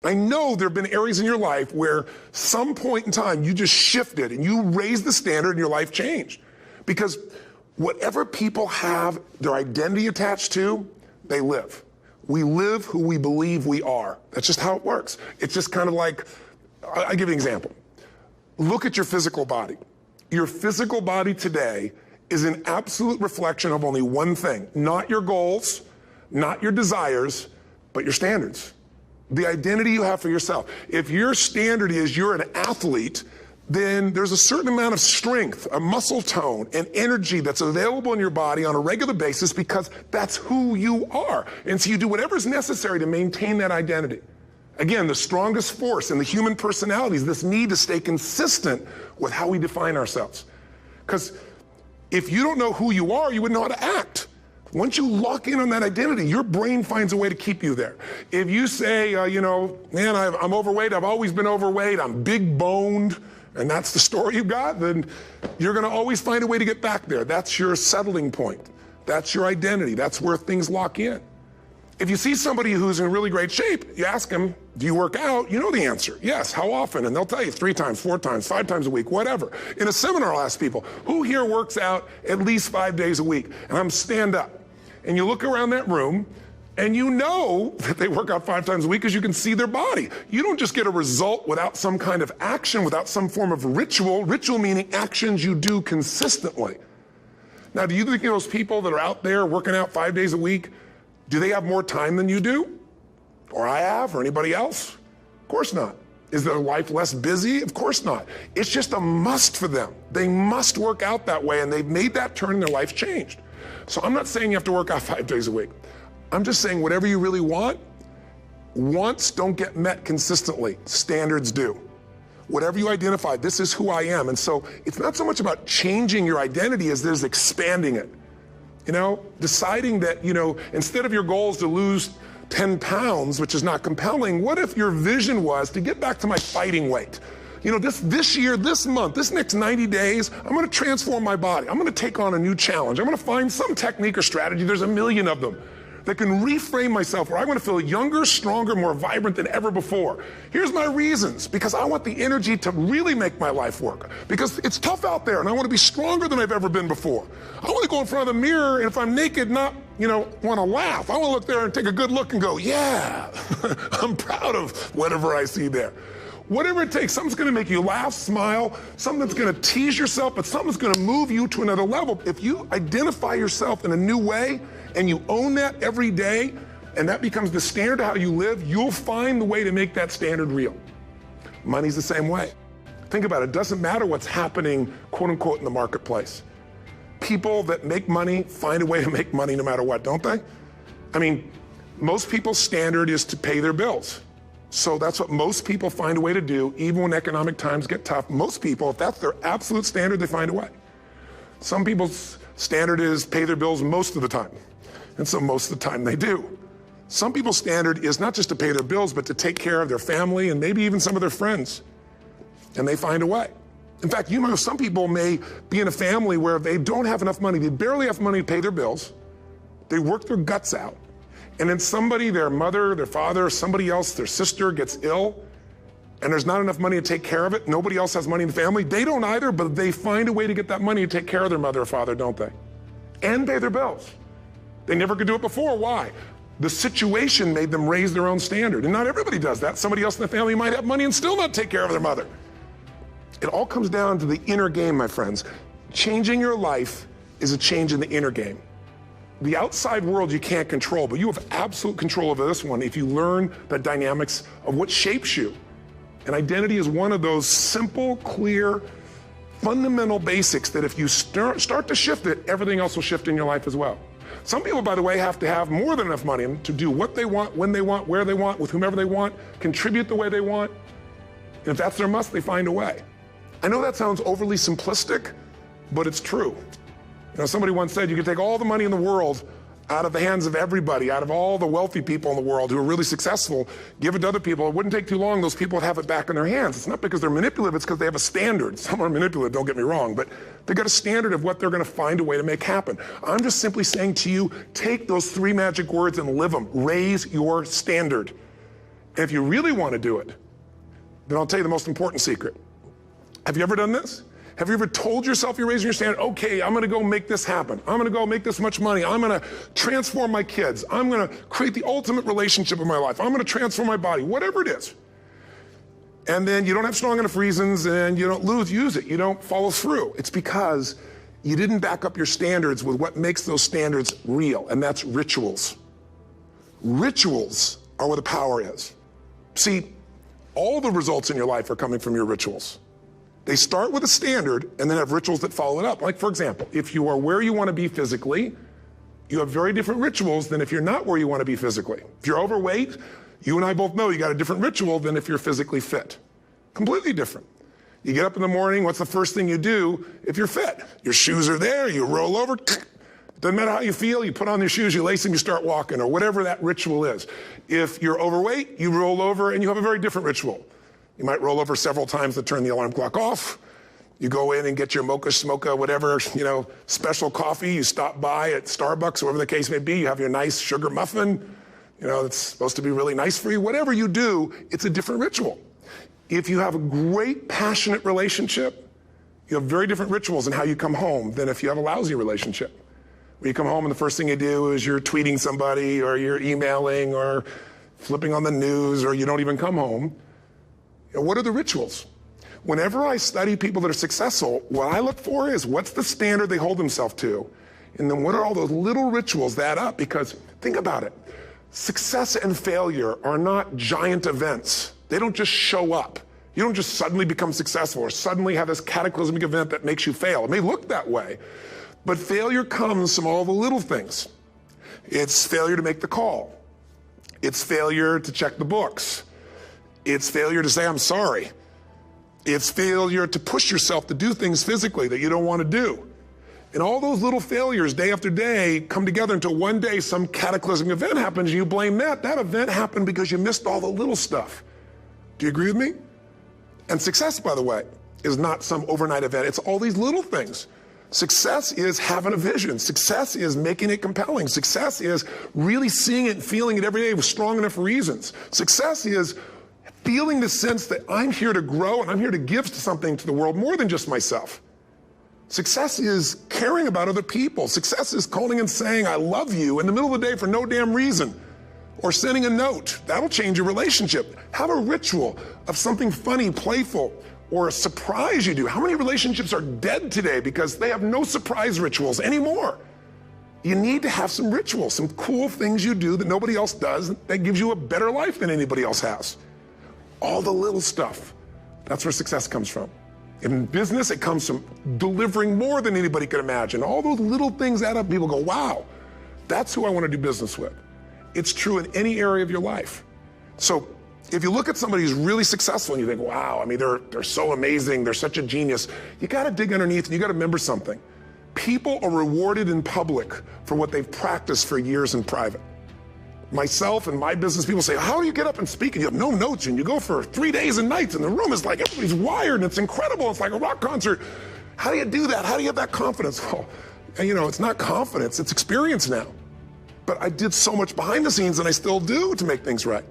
I know there have been areas in your life where some point in time you just shifted and you raised the standard and your life changed. Because whatever people have their identity attached to, they live. We live who we believe we are. That's just how it works. It's just kind of like, I'll give you an example. Look at your physical body. Your physical body today is an absolute reflection of only one thing, not your goals, not your desires, but your standards. The identity you have for yourself. If your standard is you're an athlete, then there's a certain amount of strength, a muscle tone, and energy that's available in your body on a regular basis because that's who you are. And so you do whatever is necessary to maintain that identity. Again, the strongest force in the human personality is this need to stay consistent with how we define ourselves. Because if you don't know who you are, you wouldn't know how to act. Once you lock in on that identity, your brain finds a way to keep you there. If you say, man, I'm overweight, I've always been overweight, I'm big boned, and that's the story you've got, then you're going to always find a way to get back there. That's your settling point. That's your identity. That's where things lock in. If you see somebody who's in really great shape, you ask them, do you work out? You know the answer. Yes. How often? And they'll tell you 3 times, 4 times, 5 times a week, whatever. In a seminar, I'll ask people, who here works out at least 5 days a week? And I'm stand up. And you look around that room, and you know that they work out 5 times a week because you can see their body. You don't just get a result without some kind of action, without some form of ritual. Ritual meaning actions you do consistently. Now, do you think those people that are out there working out 5 days a week, do they have more time than you do? Or I have, or anybody else? Of course not. Is their life less busy? Of course not. It's just a must for them. They must work out that way, and they've made that turn and their life changed. So I'm not saying you have to work out 5 days a week. I'm just saying whatever you really want, wants don't get met consistently. Standards do. Whatever you identify, this is who I am. And so it's not so much about changing your identity as there's expanding it. Deciding that, instead of your goal is to lose 10 pounds, which is not compelling, what if your vision was to get back to my fighting weight? This year, this month, this next 90 days, I'm going to transform my body. I'm going to take on a new challenge. I'm going to find some technique or strategy, there's a million of them, that can reframe myself where I want to feel younger, stronger, more vibrant than ever before. Here's my reasons. Because I want the energy to really make my life work. Because it's tough out there, and I want to be stronger than I've ever been before. I want to go in front of the mirror, and if I'm naked, not, want to laugh. I want to look there and take a good look and go, yeah, I'm proud of whatever I see there. Whatever it takes, something's going to make you laugh, smile, something that's going to tease yourself, but something's going to move you to another level. If you identify yourself in a new way and you own that every day, and that becomes the standard of how you live, you'll find the way to make that standard real. Money's the same way. Think about it. It doesn't matter what's happening, quote unquote, in the marketplace. People that make money find a way to make money no matter what, don't they? I mean, most people's standard is to pay their bills. So that's what most people find a way to do, even when economic times get tough. Most people, if that's their absolute standard, they find a way. Some people's standard is pay their bills most of the time. And so most of the time they do. Some people's standard is not just to pay their bills, but to take care of their family and maybe even some of their friends. And they find a way. In fact, some people may be in a family where they don't have enough money. They barely have money to pay their bills. They work their guts out. And then somebody, their mother, their father, somebody else, their sister gets ill, and there's not enough money to take care of it. Nobody else has money in the family. They don't either, but they find a way to get that money to take care of their mother or father, don't they? And pay their bills. They never could do it before. Why? The situation made them raise their own standard. And not everybody does that. Somebody else in the family might have money and still not take care of their mother. It all comes down to the inner game, my friends. Changing your life is a change in the inner game. The outside world you can't control, but you have absolute control over this one if you learn the dynamics of what shapes you. And identity is one of those simple, clear, fundamental basics that if you start to shift it, everything else will shift in your life as well. Some people, by the way, have to have more than enough money to do what they want, when they want, where they want, with whomever they want, contribute the way they want. And if that's their must, they find a way. I know that sounds overly simplistic, but it's true. Somebody once said you could take all the money in the world out of the hands of everybody, out of all the wealthy people in the world who are really successful, give it to other people. It wouldn't take too long. Those people would have it back in their hands. It's not because they're manipulative. It's because they have a standard. Some are manipulative, don't get me wrong, but they've got a standard of what they're going to find a way to make happen. I'm just simply saying to you, take those 3 magic words and live them. Raise your standard. And if you really want to do it, then I'll tell you the most important secret. Have you ever done this? Have you ever told yourself you're raising your standard? Okay, I'm gonna go make this happen. I'm gonna go make this much money. I'm gonna transform my kids. I'm gonna create the ultimate relationship in my life. I'm gonna transform my body, whatever it is. And then you don't have strong enough reasons and you don't use it. You don't follow through. It's because you didn't back up your standards with what makes those standards real, and that's rituals. Rituals are where the power is. See, all the results in your life are coming from your rituals. They start with a standard and then have rituals that follow it up. Like, for example, if you are where you want to be physically, you have very different rituals than if you're not where you want to be physically. If you're overweight, you and I both know you got a different ritual than if you're physically fit. Completely different. You get up in the morning, what's the first thing you do if you're fit? Your shoes are there, you roll over, doesn't matter how you feel, you put on your shoes, you lace them, you start walking, or whatever that ritual is. If you're overweight, you roll over and you have a very different ritual. You might roll over several times to turn the alarm clock off. You go in and get your mocha, smocha, whatever, special coffee. You stop by at Starbucks, whatever the case may be. You have your nice sugar muffin. It's supposed to be really nice for you. Whatever you do, it's a different ritual. If you have a great, passionate relationship, you have very different rituals in how you come home than if you have a lousy relationship. When you come home and the first thing you do is you're tweeting somebody or you're emailing or flipping on the news or you don't even come home. What are the rituals? Whenever I study people that are successful, what I look for is what's the standard they hold themselves to? And then what are all those little rituals that add up? Because think about it. Success and failure are not giant events. They don't just show up. You don't just suddenly become successful or suddenly have this cataclysmic event that makes you fail. It may look that way, but failure comes from all the little things. It's failure to make the call. It's failure to check the books. It's failure to say, I'm sorry. It's failure to push yourself to do things physically that you don't want to do. And all those little failures day after day come together until one day some cataclysmic event happens and you blame that. That event happened because you missed all the little stuff. Do you agree with me? And success, by the way, is not some overnight event. It's all these little things. Success is having a vision. Success is making it compelling. Success is really seeing it and feeling it every day with strong enough reasons. Success is feeling the sense that I'm here to grow and I'm here to give something to the world more than just myself. Success is caring about other people. Success is calling and saying, I love you in the middle of the day for no damn reason. Or sending a note. That'll change your relationship. Have a ritual of something funny, playful, or a surprise you do. How many relationships are dead today because they have no surprise rituals anymore? You need to have some rituals, some cool things you do that nobody else does that gives you a better life than anybody else has. All the little stuff. That's where success comes from. In business, it comes from delivering more than anybody could imagine. All those little things add up. People go, wow, that's who I want to do business with. It's true in any area of your life. So if you look at somebody who's really successful and you think, wow, they're so amazing, they're such a genius, you got to dig underneath and you got to remember something. People are rewarded in public for what they've practiced for years in private. Myself and my business people say, how do you get up and speak and you have no notes and you go for 3 days and nights and the room is like everybody's wired and it's incredible. It's like a rock concert. How do you do that? How do you have that confidence? Well, it's not confidence, it's experience now. But I did so much behind the scenes and I still do to make things right.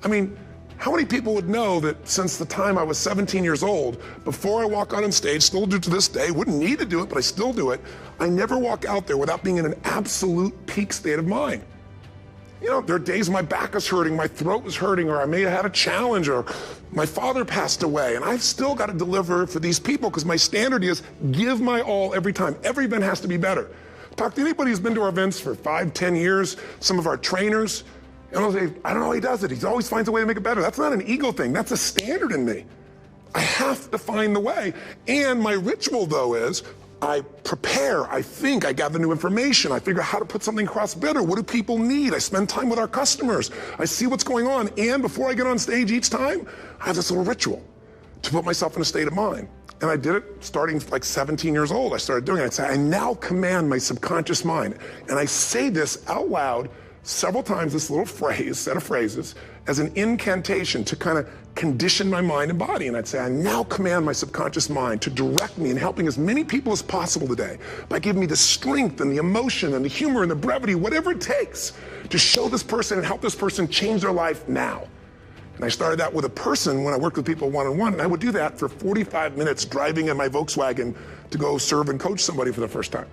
How many people would know that since the time I was 17 years old, before I walk out on stage, still do to this day, wouldn't need to do it, but I still do it, I never walk out there without being in an absolute peak state of mind. There are days my back is hurting, my throat is hurting, or I may have had a challenge, or my father passed away, and I've still got to deliver for these people because my standard is give my all every time. Every event has to be better. Talk to anybody who's been to our events for 5, 10 years, some of our trainers, and I'll say, I don't know how he does it. He always finds a way to make it better. That's not an ego thing. That's a standard in me. I have to find the way. And my ritual, though, is I prepare, I think, I gather new information, I figure out how to put something across better. What do people need? I spend time with our customers. I see what's going on. And before I get on stage each time, I have this little ritual to put myself in a state of mind. And I did it starting like 17 years old. I started doing it. I'd say, I now command my subconscious mind. And I say this out loud several times, this little phrase, set of phrases, as an incantation to kind of condition my mind and body. And I'd say, I now command my subconscious mind to direct me in helping as many people as possible today by giving me the strength and the emotion and the humor and the brevity, whatever it takes to show this person and help this person change their life now. And I started that with a person when I worked with people one-on-one, and I would do that for 45 minutes driving in my Volkswagen to go serve and coach somebody for the first time.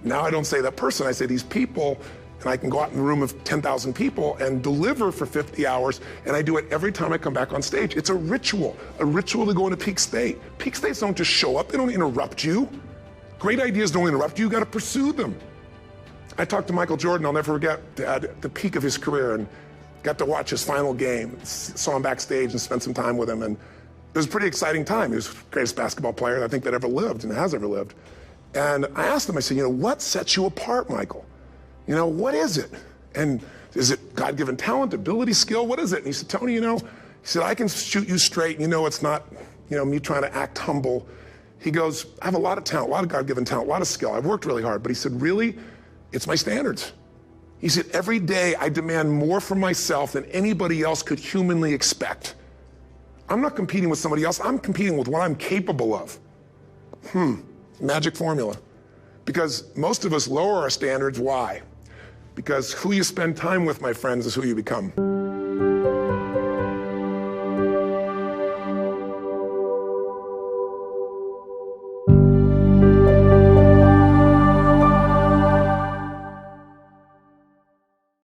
Now I don't say that person, I say these people, and I can go out in a room of 10,000 people and deliver for 50 hours, and I do it every time I come back on stage. It's a ritual to go into peak state. Peak states don't just show up, they don't interrupt you. Great ideas don't interrupt you, you gotta pursue them. I talked to Michael Jordan, I'll never forget, at the peak of his career, and got to watch his final game. Saw him backstage and spent some time with him, and it was a pretty exciting time. He was the greatest basketball player I think that ever lived and has ever lived. And I asked him, I said, what sets you apart, Michael? What is it? And is it God-given talent, ability, skill? What is it? And he said, Tony, he said, I can shoot you straight. It's not, me trying to act humble. He goes, I have a lot of talent, a lot of God-given talent, a lot of skill. I've worked really hard. But he said, really, it's my standards. He said, every day I demand more from myself than anybody else could humanly expect. I'm not competing with somebody else. I'm competing with what I'm capable of. Magic formula. Because most of us lower our standards. Why? Because who you spend time with, my friends, is who you become.